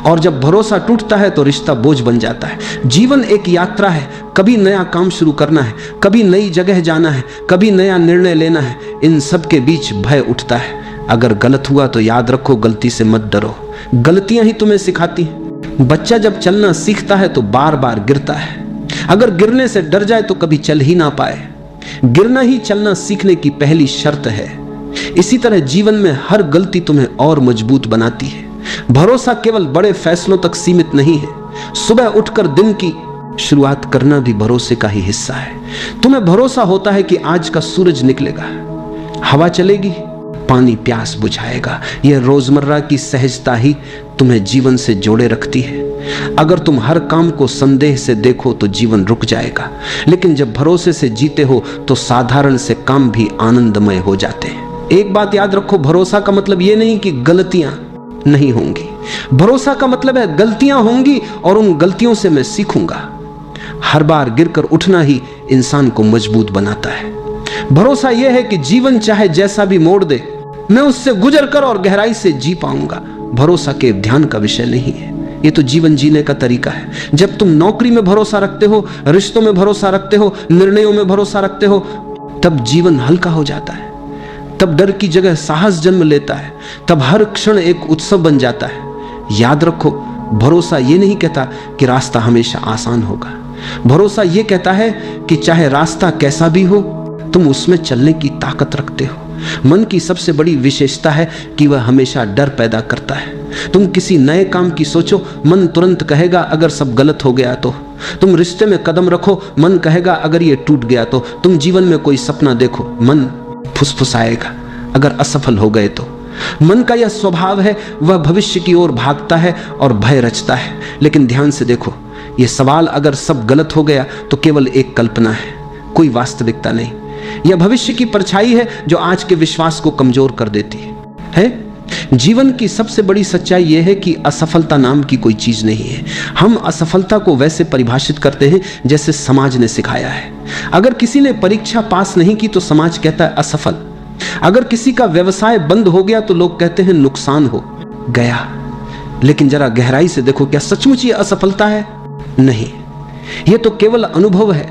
और जब भरोसा टूटता है तो रिश्ता बोझ बन जाता है। जीवन एक यात्रा है, कभी नया काम शुरू करना है, कभी नई जगह जाना है, कभी नया निर्णय लेना है। इन सब के बीच भय उठता है। अगर गलत हुआ तो याद रखो, गलती से मत डरो, गलतियां ही तुम्हें सिखाती हैं। बच्चा जब चलना सीखता है तो बार बार गिरता है। अगर गिरने से डर जाए तो कभी चल ही ना पाए। गिरना ही चलना सीखने की पहली शर्त है। इसी तरह जीवन में हर गलती तुम्हें और मजबूत बनाती है। भरोसा केवल बड़े फैसलों तक सीमित नहीं है। सुबह उठकर दिन की शुरुआत करना भी भरोसे का ही हिस्सा है। तुम्हें भरोसा होता है कि आज का सूरज निकलेगा, हवा चलेगी, पानी प्यास बुझाएगा। यह रोजमर्रा की सहजता ही तुम्हें जीवन से जोड़े रखती है। अगर तुम हर काम को संदेह से देखो तो जीवन रुक जाएगा, लेकिन जब भरोसे से जीते हो तो साधारण से काम भी आनंदमय हो जाते हैं। एक बात याद रखो, भरोसा का मतलब यह नहीं कि गलतियां नहीं होंगी। भरोसा का मतलब है गलतियां होंगी और उन गलतियों से मैं सीखूंगा। हर बार गिरकर उठना ही इंसान को मजबूत बनाता है। भरोसा यह है कि जीवन चाहे जैसा भी मोड़ दे, मैं उससे गुजर कर और गहराई से जी पाऊंगा। भरोसा के ध्यान का विषय नहीं है, ये तो जीवन जीने का तरीका है। जब तुम नौकरी में भरोसा रखते हो, रिश्तों में भरोसा रखते हो, निर्णयों में भरोसा रखते हो, तब जीवन हल्का हो जाता है। तब डर की जगह साहस जन्म लेता है। तब हर क्षण एक उत्सव बन जाता है। याद रखो, भरोसा ये नहीं कहता कि रास्ता हमेशा आसान होगा। भरोसा ये कहता है कि चाहे रास्ता कैसा भी हो, तुम उसमें चलने की ताकत रखते हो। मन की सबसे बड़ी विशेषता है कि वह हमेशा डर पैदा करता है। तुम किसी नए काम की सोचो, मन तुरंत कहेगा अगर सब गलत हो गया तो। तुम रिश्ते में कदम रखो, मन कहेगा अगर ये टूट गया तो। तुम जीवन में कोई सपना देखो, मन फुसफुसाएगा अगर असफल हो गए तो। मन का यह स्वभाव है, वह भविष्य की ओर भागता है और भय रचता है। लेकिन ध्यान से देखो, यह सवाल अगर सब गलत हो गया तो केवल एक कल्पना है, कोई वास्तविकता नहीं। यह भविष्य की परछाई है जो आज के विश्वास को कमजोर कर देती है। जीवन की सबसे बड़ी सच्चाई यह है कि असफलता नाम की कोई चीज नहीं है। हम असफलता को वैसे परिभाषित करते हैं जैसे समाज ने सिखाया है। अगर किसी ने परीक्षा पास नहीं की तो समाज कहता है असफल। अगर किसी का व्यवसाय बंद हो गया तो लोग कहते हैं नुकसान हो गया। लेकिन जरा गहराई से देखो, क्या सचमुच ये असफलता है? नहीं, यह तो केवल अनुभव है।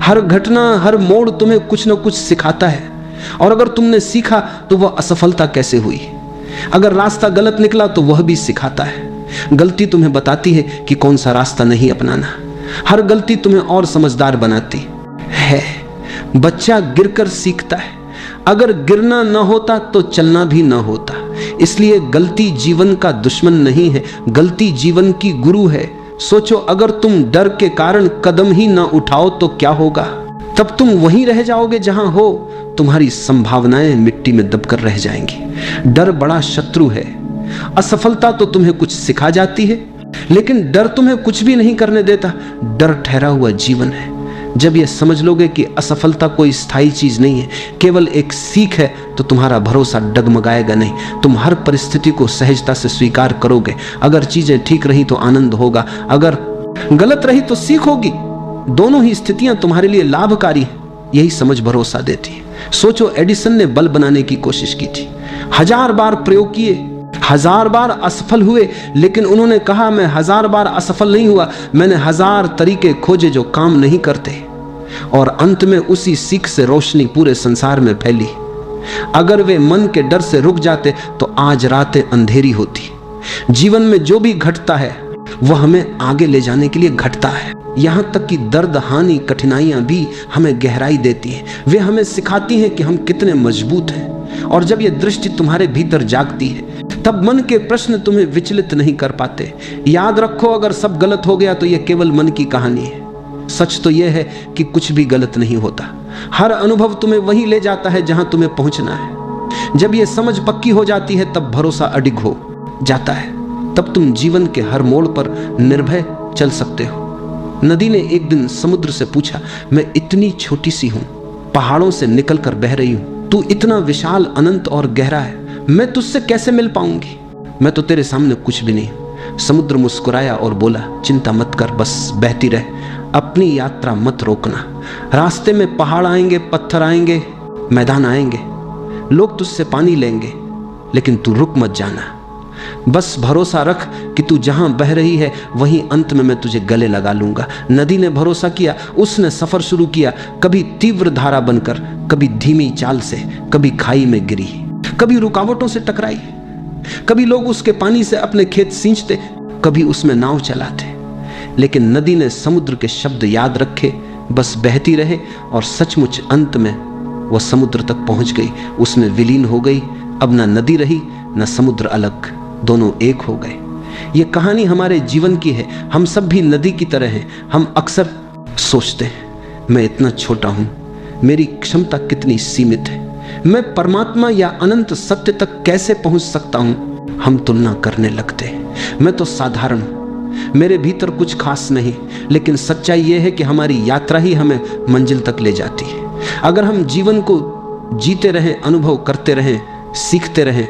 हर घटना, हर मोड़ तुम्हें कुछ न कुछ सिखाता है। और अगर तुमने सीखा तो वह असफलता कैसे हुई। अगर रास्ता गलत निकला तो वह भी सिखाता है। गलती तुम्हें बताती है कि कौन सा रास्ता नहीं अपनाना। हर गलती तुम्हें और समझदार बनाती है। बच्चा गिरकर सीखता है। अगर गिरना न होता तो चलना भी न होता। इसलिए गलती जीवन का दुश्मन नहीं है, गलती जीवन की गुरु है। सोचो, अगर तुम डर के कारण कदम ही न उठाओ तो क्या होगा? तब तुम वहीं रह जाओगे जहां हो। तुम्हारी संभावनाएं मिट्टी में दबकर रह जाएंगी। डर बड़ा शत्रु है। असफलता तो तुम्हें कुछ सिखा जाती है, लेकिन डर तुम्हें कुछ भी नहीं करने देता। डर ठहरा हुआ जीवन है। जब यह समझ लोगे कि असफलता कोई स्थायी चीज नहीं है, केवल एक सीख है, तो तुम्हारा भरोसा डगमगाएगा नहीं। तुम हर परिस्थिति को सहजता से स्वीकार करोगे। अगर चीजें ठीक रही तो आनंद होगा, अगर गलत रही तो सीख होगी। दोनों ही स्थितियां तुम्हारे लिए लाभकारी हैं। यही समझ भरोसा देती है। सोचो, एडिसन ने बल्ब बनाने की कोशिश की थी। 1000 बार प्रयोग किए, 1000 बार असफल हुए, लेकिन उन्होंने कहा मैं 1000 बार असफल नहीं हुआ, मैंने 1000 तरीके खोजे जो काम नहीं करते। और अंत में उसी सीख से रोशनी पूरे संसार में फैली। अगर वे मन के डर से रुक जाते तो आज रातें अंधेरी होती। जीवन में जो भी घटता है वह हमें आगे ले जाने के लिए घटता है। यहां तक कि दर्द, हानि, कठिनाइयां भी हमें गहराई देती हैं। वे हमें सिखाती हैं कि हम कितने मजबूत हैं। और जब यह दृष्टि तुम्हारे भीतर जागती है तब मन के प्रश्न तुम्हें विचलित नहीं कर पाते। याद रखो, अगर सब गलत हो गया तो यह केवल मन की कहानी है। सच तो यह है कि कुछ भी गलत नहीं होता। हर अनुभव तुम्हें वहीं ले जाता है जहां तुम्हें पहुंचना है। जब यह समझ पक्की हो जाती है तब भरोसा अडिग हो जाता है। तब तुम जीवन के हर मोड़ पर निर्भय चल सकते हो। नदी ने एक दिन समुद्र से पूछा, मैं इतनी छोटी सी हूं, पहाड़ों से निकलकर बह रही हूं, तू इतना विशाल, अनंत और गहरा है, मैं तुझसे कैसे मिल पाऊंगी? मैं तो तेरे सामने कुछ भी नहीं। समुद्र मुस्कुराया और बोला, चिंता मत कर, बस बहती रह, अपनी यात्रा मत रोकना। रास्ते में पहाड़ आएंगे, पत्थर आएंगे, मैदान आएंगे, लोग तुझसे पानी लेंगे, लेकिन तू रुक मत जाना। बस भरोसा रख कि तू जहां बह रही है वहीं अंत में मैं तुझे गले लगा लूंगा। नदी ने भरोसा किया, उसने सफर शुरू किया, कभी तीव्र धारा बनकर, कभी धीमी चाल से, कभी खाई में गिरी, कभी रुकावटों से टकराई, कभी लोग उसके पानी से अपने खेत सींचते, कभी उसमें नाव चलाते, लेकिन नदी ने समुद्र के शब्द याद रखे, बस बहती रहे और सचमुच अंत में वह समुद्र तक पहुंच गई, उसमें विलीन हो गई। अब ना नदी रही ना समुद्र अलग, दोनों एक हो गए। ये कहानी हमारे जीवन की है। हम सब भी नदी की तरह हैं। हम अक्सर सोचते हैं, मैं इतना छोटा हूं, मेरी क्षमता कितनी सीमित है, मैं परमात्मा या अनंत सत्य तक कैसे पहुंच सकता हूं। हम तुलना करने लगते हैं, मैं तो साधारण हूं, मेरे भीतर कुछ खास नहीं। लेकिन सच्चाई यह है कि हमारी यात्रा ही हमें मंजिल तक ले जाती है। अगर हम जीवन को जीते रहें, अनुभव करते रहें, सीखते रहें,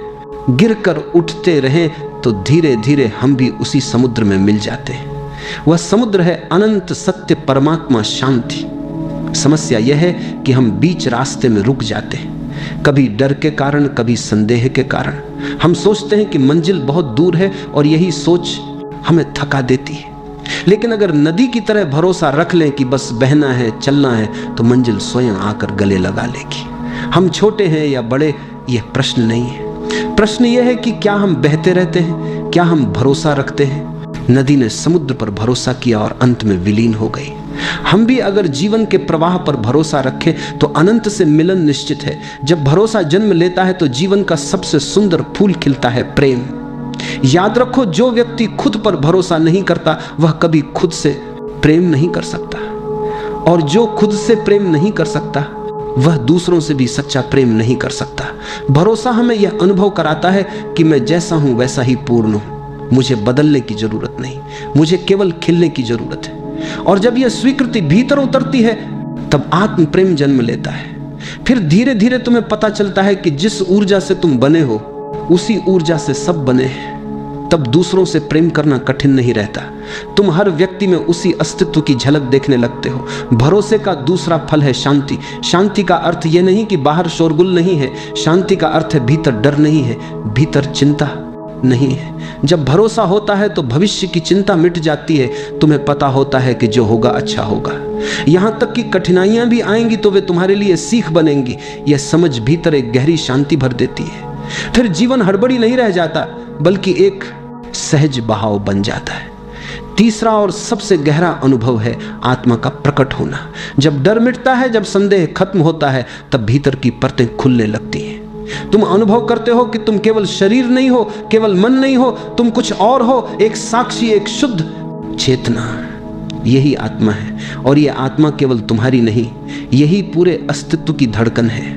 गिरकर उठते रहें, तो धीरे धीरे हम भी उसी समुद्र में मिल जाते हैं। वह समुद्र है अनंत सत्य, परमात्मा, शांति। समस्या यह है कि हम बीच रास्ते में रुक जाते हैं, कभी डर के कारण, कभी संदेह के कारण। हम सोचते हैं कि मंजिल बहुत दूर है और यही सोच हमें थका देती है। लेकिन अगर नदी की तरह भरोसा रख लें कि बस बहना है, चलना है, तो मंजिल स्वयं आकर गले लगा लेगी। हम छोटे हैं या बड़े, यह प्रश्न नहीं है। प्रश्न यह है कि क्या हम बहते रहते हैं, क्या हम भरोसा रखते हैं। नदी ने समुद्र पर भरोसा किया और अंत में विलीन हो गई। हम भी अगर जीवन के प्रवाह पर भरोसा रखें तो अनंत से मिलन निश्चित है। जब भरोसा जन्म लेता है तो जीवन का सबसे सुंदर फूल खिलता है, प्रेम। याद रखो, जो व्यक्ति खुद पर भरोसा नहीं करता वह कभी खुद से प्रेम नहीं कर सकता, और जो खुद से प्रेम नहीं कर सकता वह दूसरों से भी सच्चा प्रेम नहीं कर सकता। भरोसा हमें यह अनुभव कराता है कि मैं जैसा हूं वैसा ही पूर्ण हूं, मुझे बदलने की जरूरत नहीं, मुझे केवल खिलने की जरूरत है। और जब यह स्वीकृति भीतर उतरती है तब आत्म प्रेम जन्म लेता है। फिर धीरे धीरे तुम्हें पता चलता है कि जिस ऊर्जा से तुम बने हो उसी ऊर्जा से सब बने हैं। तब दूसरों से प्रेम करना कठिन नहीं रहता। तुम हर व्यक्ति में उसी अस्तित्व की झलक देखने लगते हो। भरोसे का दूसरा फल है शांति। शांति का अर्थ यह नहीं कि बाहर शोरगुल नहीं है, शांति का अर्थ है भीतर डर नहीं है, भीतर चिंता नहीं है। जब भरोसा होता है तो भविष्य की चिंता मिट जाती है। तुम्हें पता होता है कि जो होगा अच्छा होगा। यहां तक कि कठिनाइयां भी आएंगी तो वे तुम्हारे लिए सीख बनेंगी। यह समझ भीतर एक गहरी शांति भर देती है। फिर जीवन हड़बड़ी नहीं रह जाता, बल्कि एक सहज बहाव बन जाता है। तीसरा और सबसे गहरा अनुभव है आत्मा का प्रकट होना। जब डर मिटता है, जब संदेह खत्म होता है, तब भीतर की परतें खुलने लगती हैं। तुम अनुभव करते हो कि तुम केवल शरीर नहीं हो, केवल मन नहीं हो, तुम कुछ और हो, एक साक्षी, एक शुद्ध चेतना। यही आत्मा है, और यह आत्मा केवल तुम्हारी नहीं, यही पूरे अस्तित्व की धड़कन है।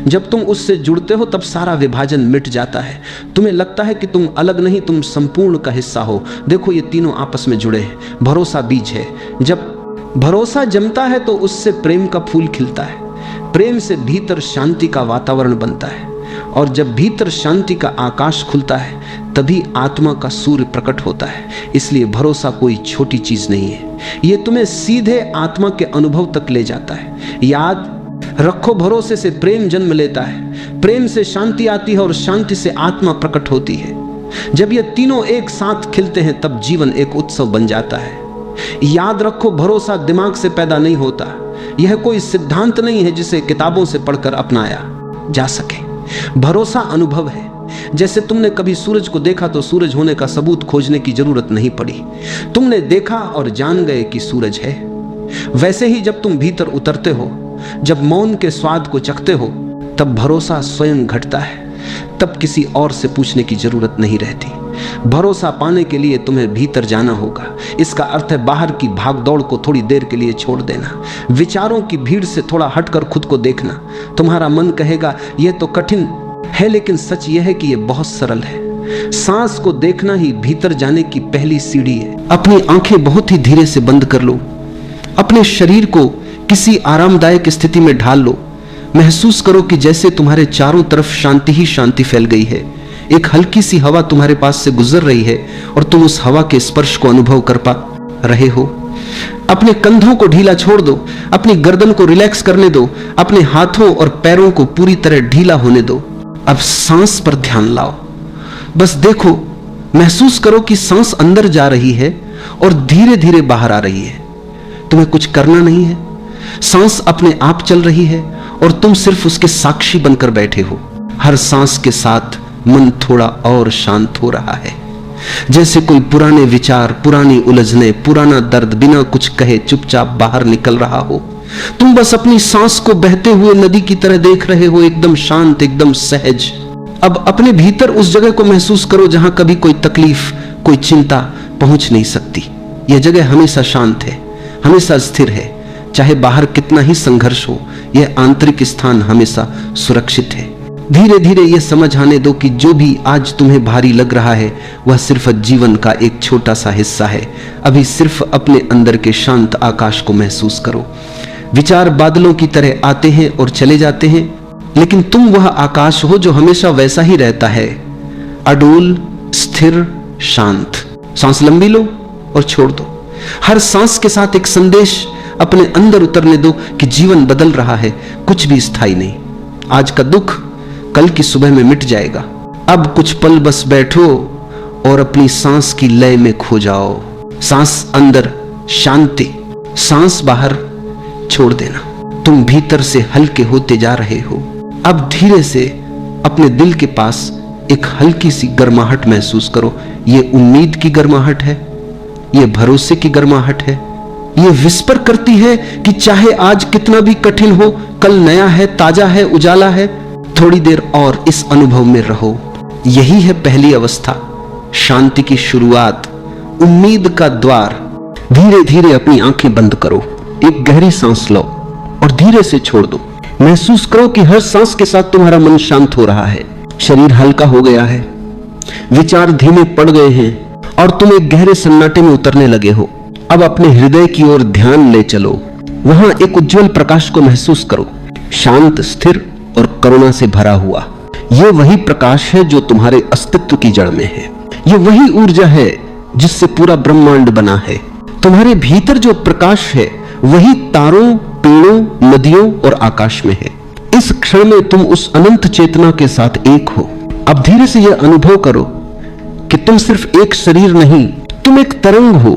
जब तुम उससे जुड़ते हो तब सारा विभाजन मिट जाता है। तुम्हें लगता है कि तुम अलग नहीं, तुम संपूर्ण का हिस्सा हो। देखो, ये तीनों आपस में जुड़े हैं। भरोसा बीज है। जब भरोसा जमता है तो उससे प्रेम का फूल खिलता है। प्रेम से भीतर शांति का वातावरण बनता है, और जब भीतर शांति का आकाश खुलता है तभी आत्मा का सूर्य प्रकट होता है। इसलिए भरोसा कोई छोटी चीज नहीं है, यह तुम्हें सीधे आत्मा के अनुभव तक ले जाता है। याद रखो, भरोसे से प्रेम जन्म लेता है, प्रेम से शांति आती है, और शांति से आत्मा प्रकट होती है। जब ये तीनों एक साथ खिलते हैं तब जीवन एक उत्सव बन जाता है। याद रखो, भरोसा दिमाग से पैदा नहीं होता। यह कोई सिद्धांत नहीं है जिसे किताबों से पढ़कर अपनाया जा सके। भरोसा अनुभव है। जैसे तुमने कभी सूरज को देखा तो सूरज होने का सबूत खोजने की जरूरत नहीं पड़ी। तुमने देखा और जान गए कि सूरज है। वैसे ही जब तुम भीतर उतरते हो, जब मौन के स्वाद को चखते हो, तब भरोसा स्वयं घटता है। तब किसी और से पूछने की जरूरत नहीं रहती। भरोसा पाने के लिए तुम्हें भीतर जाना होगा। इसका अर्थ है बाहर की भागदौड़ को थोड़ी देर के लिए छोड़ देना, विचारों की भीड़ से थोड़ा हटकर खुद को देखना। तुम्हारा मन कहेगा यह तो कठिन है, लेकिन सच यह है कि यह बहुत सरल है। सांस को देखना ही भीतर जाने की पहली सीढ़ी है। अपनी आंखें बहुत ही धीरे से बंद कर लो। अपने शरीर को किसी आरामदायक स्थिति में ढाल लो। महसूस करो कि जैसे तुम्हारे चारों तरफ शांति ही शांति फैल गई है। एक हल्की सी हवा तुम्हारे पास से गुजर रही है और तुम उस हवा के स्पर्श को अनुभव कर पा रहे हो। अपने कंधों को ढीला छोड़ दो, अपनी गर्दन को रिलैक्स करने दो, अपने हाथों और पैरों को पूरी तरह ढीला होने दो। अब सांस पर ध्यान लाओ। बस देखो, महसूस करो कि सांस अंदर जा रही है और धीरे धीरे बाहर आ रही है। तुम्हें कुछ करना नहीं है, सांस अपने आप चल रही है और तुम सिर्फ उसके साक्षी बनकर बैठे हो। हर सांस के साथ मन थोड़ा और शांत हो रहा है, जैसे कोई पुराने विचार, पुरानी उलझने, पुराना दर्द बिना कुछ कहे चुपचाप बाहर निकल रहा हो। तुम बस अपनी सांस को बहते हुए नदी की तरह देख रहे हो, एकदम शांत, एकदम सहज। अब अपने भीतर उस जगह को महसूस करो जहां कभी कोई तकलीफ, कोई चिंता पहुंच नहीं सकती। यह जगह हमेशा शांत है, हमेशा स्थिर है। चाहे बाहर कितना ही संघर्ष हो, यह आंतरिक स्थान हमेशा सुरक्षित है। धीरे धीरे यह समझ आने दो कि जो भी आज तुम्हें भारी लग रहा है वह सिर्फ जीवन का एक छोटा सा हिस्सा है। अभी सिर्फ अपने अंदर के शांत आकाश को महसूस करो। विचार बादलों की तरह आते हैं और चले जाते हैं, लेकिन तुम वह आकाश हो जो हमेशा वैसा ही रहता है, अडोल, स्थिर, शांत। सांस लंबी लो और छोड़ दो। हर सांस के साथ एक संदेश अपने अंदर उतरने दो कि जीवन बदल रहा है, कुछ भी स्थायी नहीं। आज का दुख कल की सुबह में मिट जाएगा। अब कुछ पल बस बैठो और अपनी सांस की लय में खो जाओ। सांस अंदर शांति, सांस बाहर छोड़ देना। तुम भीतर से हल्के होते जा रहे हो। अब धीरे से अपने दिल के पास एक हल्की सी गर्माहट महसूस करो। ये उम्मीद की गर्माहट है, ये भरोसे की गर्माहट है। ये विस्पर करती है कि चाहे आज कितना भी कठिन हो, कल नया है, ताजा है, उजाला है। थोड़ी देर और इस अनुभव में रहो। यही है पहली अवस्था, शांति की शुरुआत, उम्मीद का द्वार। धीरे धीरे अपनी आंखें बंद करो, एक गहरी सांस लो और धीरे से छोड़ दो। महसूस करो कि हर सांस के साथ तुम्हारा मन शांत हो रहा है, शरीर हल्का हो गया है, विचार धीमे पड़ गए हैं और तुम एक गहरे सन्नाटे में उतरने लगे हो। अब अपने हृदय की ओर ध्यान ले चलो। वहां एक उज्जवल प्रकाश को महसूस करो, शांत, स्थिर और करुणा से भरा हुआ। यह वही प्रकाश है जो तुम्हारे अस्तित्व की जड़ में है। यह वही ऊर्जा है जिससे पूरा ब्रह्मांड बना है। तुम्हारे भीतर जो प्रकाश है वही तारों, पेड़ों, नदियों और आकाश में है। इस क्षण में तुम उस अनंत चेतना के साथ एक हो। अब धीरे से यह अनुभव करो कि तुम सिर्फ एक शरीर नहीं, तुम एक तरंग हो,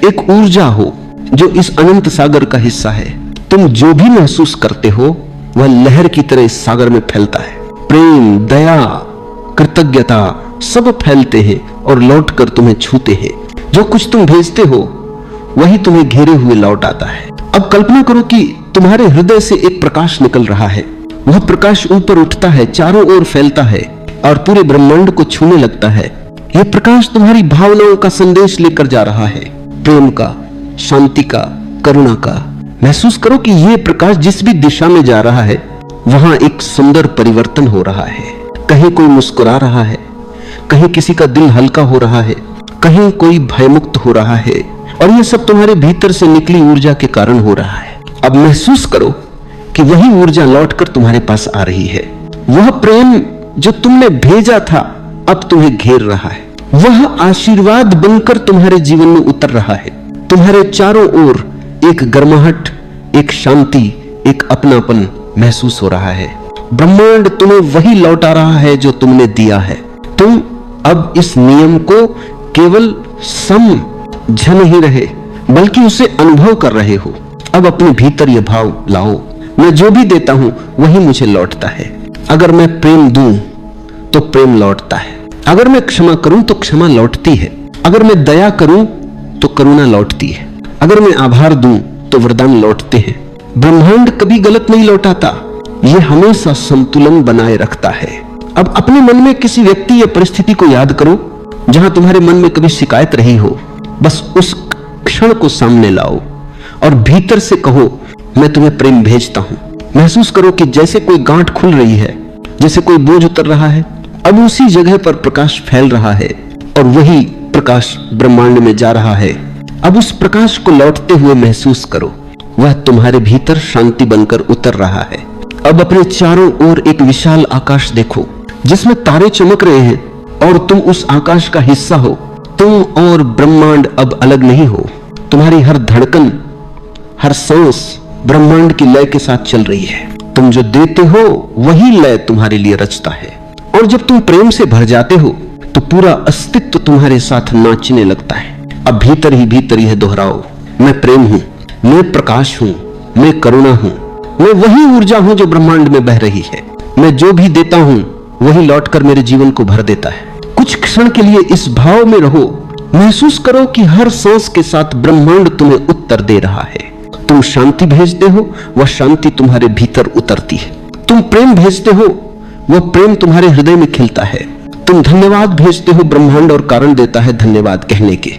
एक ऊर्जा हो जो इस अनंत सागर का हिस्सा है। तुम जो भी महसूस करते हो वह लहर की तरह इस सागर में फैलता है। प्रेम, दया, कृतज्ञता सब फैलते हैं और लौटकर तुम्हें छूते हैं। जो कुछ तुम भेजते हो वही तुम्हें घेरे हुए लौट आता है। अब कल्पना करो कि तुम्हारे हृदय से एक प्रकाश निकल रहा है। वह प्रकाश ऊपर उठता है, चारों ओर फैलता है और पूरे ब्रह्मांड को छूने लगता है। यह प्रकाश तुम्हारी भावनाओं का संदेश लेकर जा रहा है, प्रेम का, शांति का, करुणा का। महसूस करो कि यह प्रकाश जिस भी दिशा में जा रहा है वहां एक सुंदर परिवर्तन हो रहा है। कहीं कोई मुस्कुरा रहा है, कहीं किसी का दिल हल्का हो रहा है, कहीं कोई भयमुक्त हो रहा है और यह सब तुम्हारे भीतर से निकली ऊर्जा के कारण हो रहा है। अब महसूस करो कि वही ऊर्जा लौटकर तुम्हारे पास आ रही है। वह प्रेम जो तुमने भेजा था अब तुम्हें घेर रहा है। वह आशीर्वाद बनकर तुम्हारे जीवन में उतर रहा है। तुम्हारे चारों ओर एक गर्माहट, एक शांति, एक अपनापन महसूस हो रहा है। ब्रह्मांड तुम्हें वही लौटा रहा है जो तुमने दिया है। तुम अब इस नियम को केवल समझ नहीं रहे बल्कि उसे अनुभव कर रहे हो। अब अपने भीतर यह भाव लाओ, मैं जो भी देता हूं वही मुझे लौटता है। अगर मैं प्रेम दूं तो प्रेम लौटता है। अगर मैं क्षमा करूं तो क्षमा लौटती है। अगर मैं दया करूं तो करुणा लौटती है। अगर मैं आभार दूं तो वरदान लौटते हैं। ब्रह्मांड कभी गलत नहीं लौटाता, यह हमेशा संतुलन बनाए रखता है। अब अपने मन में किसी व्यक्ति या परिस्थिति को याद करो जहां तुम्हारे मन में कभी शिकायत रही हो। बस उस क्षण को सामने लाओ और भीतर से कहो, मैं तुम्हें प्रेम भेजता हूं। महसूस करो कि जैसे कोई गांठ खुल रही है, जैसे कोई बोझ उतर रहा है। अब उसी जगह पर प्रकाश फैल रहा है और वही प्रकाश ब्रह्मांड में जा रहा है। अब उस प्रकाश को लौटते हुए महसूस करो, वह तुम्हारे भीतर शांति बनकर उतर रहा है। अब अपने चारों ओर एक विशाल आकाश देखो। जिसमें तारे चमक रहे हैं और तुम उस आकाश का हिस्सा हो। तुम और ब्रह्मांड अब अलग नहीं हो। तुम्हारी हर धड़कन, हर सांस ब्रह्मांड की लय के साथ चल रही है। तुम जो देते हो वही लय तुम्हारे लिए रचता है। और जब तुम प्रेम से भर जाते हो तो पूरा अस्तित्व तुम्हारे साथ नाचने लगता है। अब भीतर ही भीतर यह दोहराओ, मैं प्रेम हूं, मैं प्रकाश हूं, मैं करुणा हूं, मैं वही ऊर्जा हूं जो ब्रह्मांड में बह रही है। मैं जो भी देता हूं वही लौटकर मेरे जीवन को भर देता है। कुछ क्षण के लिए इस भाव में रहो। महसूस करो कि हर सांस के साथ ब्रह्मांड तुम्हें उत्तर दे रहा है। तुम शांति भेजते हो, वह शांति तुम्हारे भीतर उतरती है। तुम प्रेम भेजते हो, वह प्रेम तुम्हारे हृदय में खिलता है। तुम धन्यवाद भेजते हो, ब्रह्मांड और कारण देता है धन्यवाद कहने के।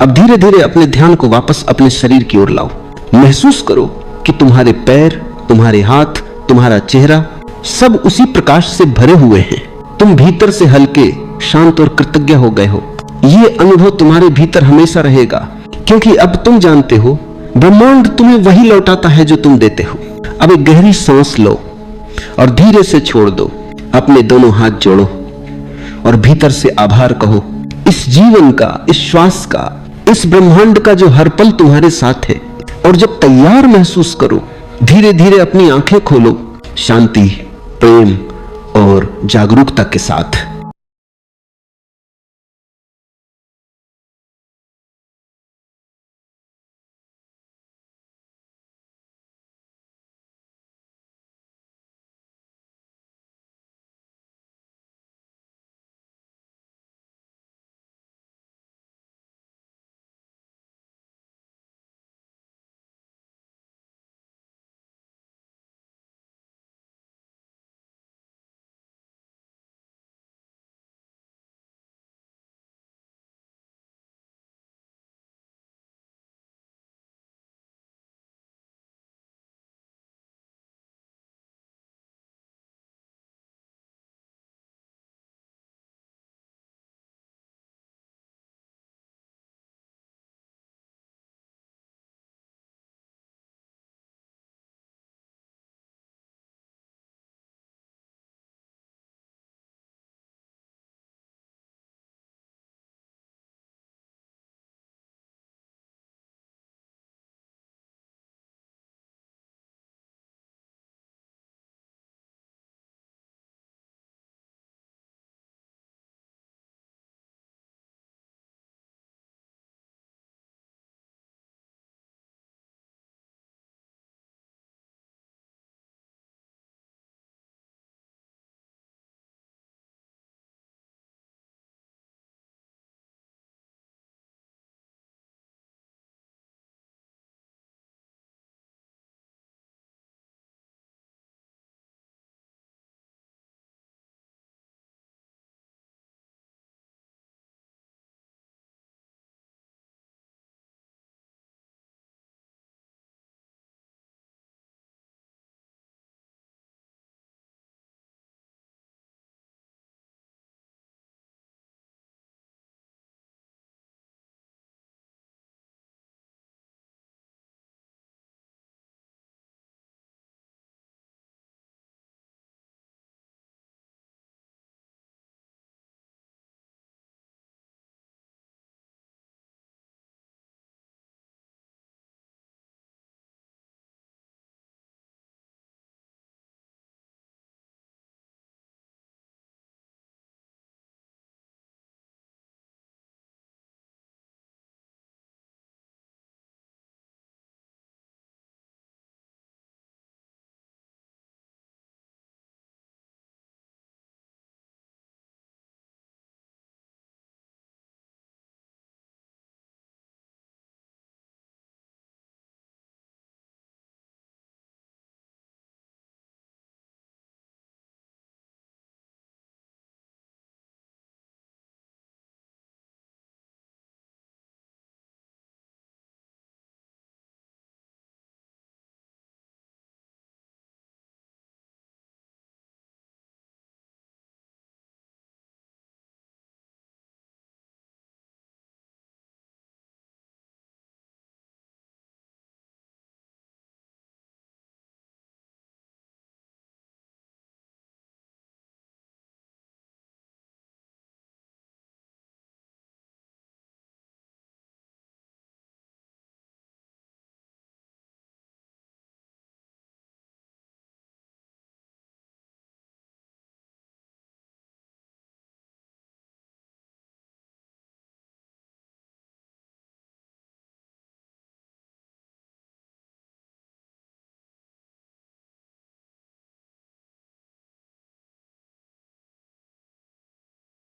अब धीरे धीरे अपने ध्यान को वापस अपने शरीर की ओर लाओ। महसूस करो कि तुम्हारे पैर, तुम्हारे हाथ, तुम्हारा चेहरा सब उसी प्रकाश से भरे हुए हैं। तुम भीतर से हल्के, शांत और कृतज्ञ हो गए हो। ये अनुभव तुम्हारे भीतर हमेशा रहेगा, क्योंकि अब तुम जानते हो ब्रह्मांड तुम्हें वही लौटाता है जो तुम देते हो। अब एक गहरी सांस लो और धीरे से छोड़ दो। अपने दोनों हाथ जोड़ो और भीतर से आभार कहो, इस जीवन का, इस श्वास का, इस ब्रह्मांड का जो हर पल तुम्हारे साथ है। और जब तैयार महसूस करो, धीरे धीरे अपनी आंखें खोलो, शांति, प्रेम और जागरूकता के साथ।